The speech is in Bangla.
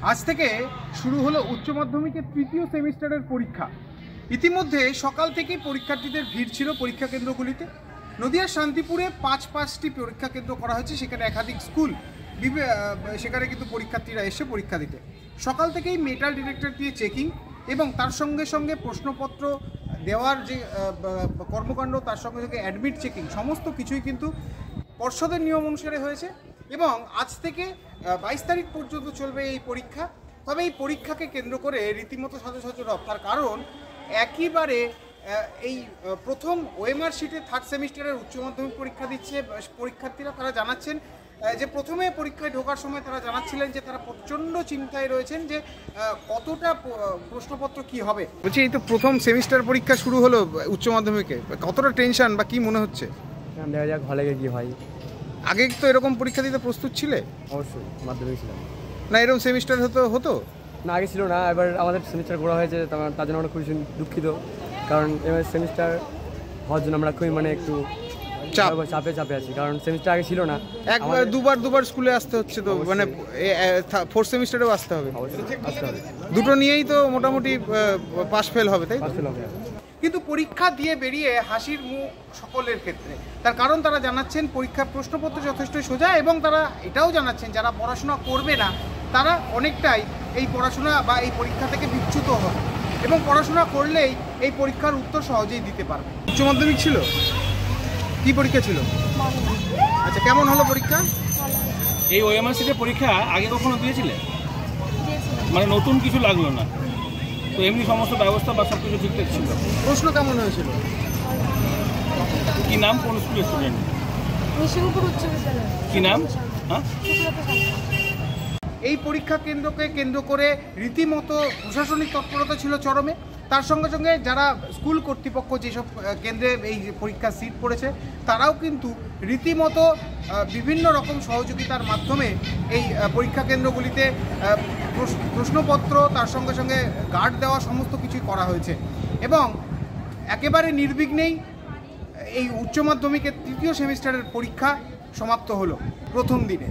আজ থেকে শুরু হলো উচ্চ মাধ্যমিকের তৃতীয় সেমিস্টারের পরীক্ষা। ইতিমধ্যে সকাল থেকেই পরীক্ষার্থীদের ভিড় ছিল পরীক্ষা কেন্দ্রগুলিতে। নদিয়ার শান্তিপুরে পাঁচটি পরীক্ষা কেন্দ্র করা হয়েছে, সেখানে একাধিক স্কুল, সেখানে কিন্তু পরীক্ষার্থীরা এসে পরীক্ষা দিতে। সকাল থেকেই মেটাল ডিটেক্টর দিয়ে চেকিং এবং তার সঙ্গে সঙ্গে প্রশ্নপত্র দেওয়ার যে কর্মকাণ্ড, তার সঙ্গে সঙ্গে অ্যাডমিট চেকিং, সমস্ত কিছুই কিন্তু পর্ষদের নিয়ম অনুসারে হয়েছে। এবং আজ থেকে 22 তারিখ পর্যন্ত চলবে এই পরীক্ষা। তবে এই পরীক্ষাকে কেন্দ্র করে রীতিমতো সাজসজ্জা রব, তার কারণ একেবারে এই প্রথম ওএমআর শিটে থার্ড সেমিস্টারের উচ্চ মাধ্যমিক পরীক্ষা দিচ্ছে পরীক্ষার্থীরা। তারা জানাচ্ছেন যে প্রথমে পরীক্ষায় ঢোকার সময় তারা জানাচ্ছিলেন যে তারা প্রচণ্ড চিন্তায় রয়েছেন যে কতটা প্রশ্নপত্র কি হবে। বলছি, এই তো প্রথম সেমিস্টার পরীক্ষা শুরু হলো উচ্চ মাধ্যমিকে, কতটা টেনশন বা কি মনে হচ্ছে? দেখা যাক হলে কি হয়। আগে তো এরকম পরীক্ষা দিতে প্রস্তুত ছিলে? অবশ্যই, মাধ্যমিক ছিলাম না, এরকম সেমিস্টার হতো না, আগে ছিল না। এবার আমাদের সেমিস্টার করা হয়েছে, তার জন্য আমরা খুবই দুঃখিত। কারণ এবার সেমিস্টার হওয়ার জন্য আমরা খুবই একটু চাপে আছি, কারণ সেমিস্টার আগে ছিল না। একবার দুবার স্কুলে আসতে হচ্ছে, তো ফোর্থ সেমিস্টারেও আসতে হবে। দুটো নিয়েই তো মোটামুটি পাস ফেল হবে, তাই? কিন্তু পরীক্ষা দিয়ে বেরিয়ে হাসির মুখ সকলের ক্ষেত্রে। তার কারণ তারা জানাচ্ছেন পরীক্ষার প্রশ্নপত্র যথেষ্ট সোজা, এবং তারা এটাও জানাচ্ছেন যারা পড়াশোনা করবে না তারা অনেকটাই এই পড়াশোনা বা এই পরীক্ষা থেকে বিচ্যুত হবে, এবং পড়াশোনা করলেই এই পরীক্ষার উত্তর সহজেই দিতে পারবে। উচ্চ মাধ্যমিক ছিল, কি পরীক্ষা ছিল? আচ্ছা, কেমন হলো পরীক্ষা? এই ওএমআর শিটের পরীক্ষা আগে কখনো দিয়েছিলে? নতুন কিছু লাগলো না তো, এমনি সমস্ত ব্যবস্থা বা সব কিছু ঠিকঠাক ছিল? প্রশ্ন কেমন হয়েছিল? কি নাম, কোন স্কুলের স্টুডেন্ট? কি নাম? হ্যাঁ, এই পরীক্ষা কেন্দ্রকে কেন্দ্র করে রীতিমতো প্রশাসনিক তৎপরতা ছিল চরমে। তার সঙ্গে সঙ্গে যারা স্কুল কর্তৃপক্ষ যেসব কেন্দ্রে এই পরীক্ষার সিট পড়েছে তারাও কিন্তু রীতিমতো বিভিন্ন রকম সহযোগিতার মাধ্যমে এই পরীক্ষা কেন্দ্রগুলিতে প্রশ্নপত্র, তার সঙ্গে সঙ্গে গার্ড দেওয়া, সমস্ত কিছুই করা হয়েছে। এবং একেবারে নির্বিঘ্নেই এই উচ্চ মাধ্যমিকের তৃতীয় সেমিস্টারের পরীক্ষা সমাপ্ত হলো প্রথম দিনে।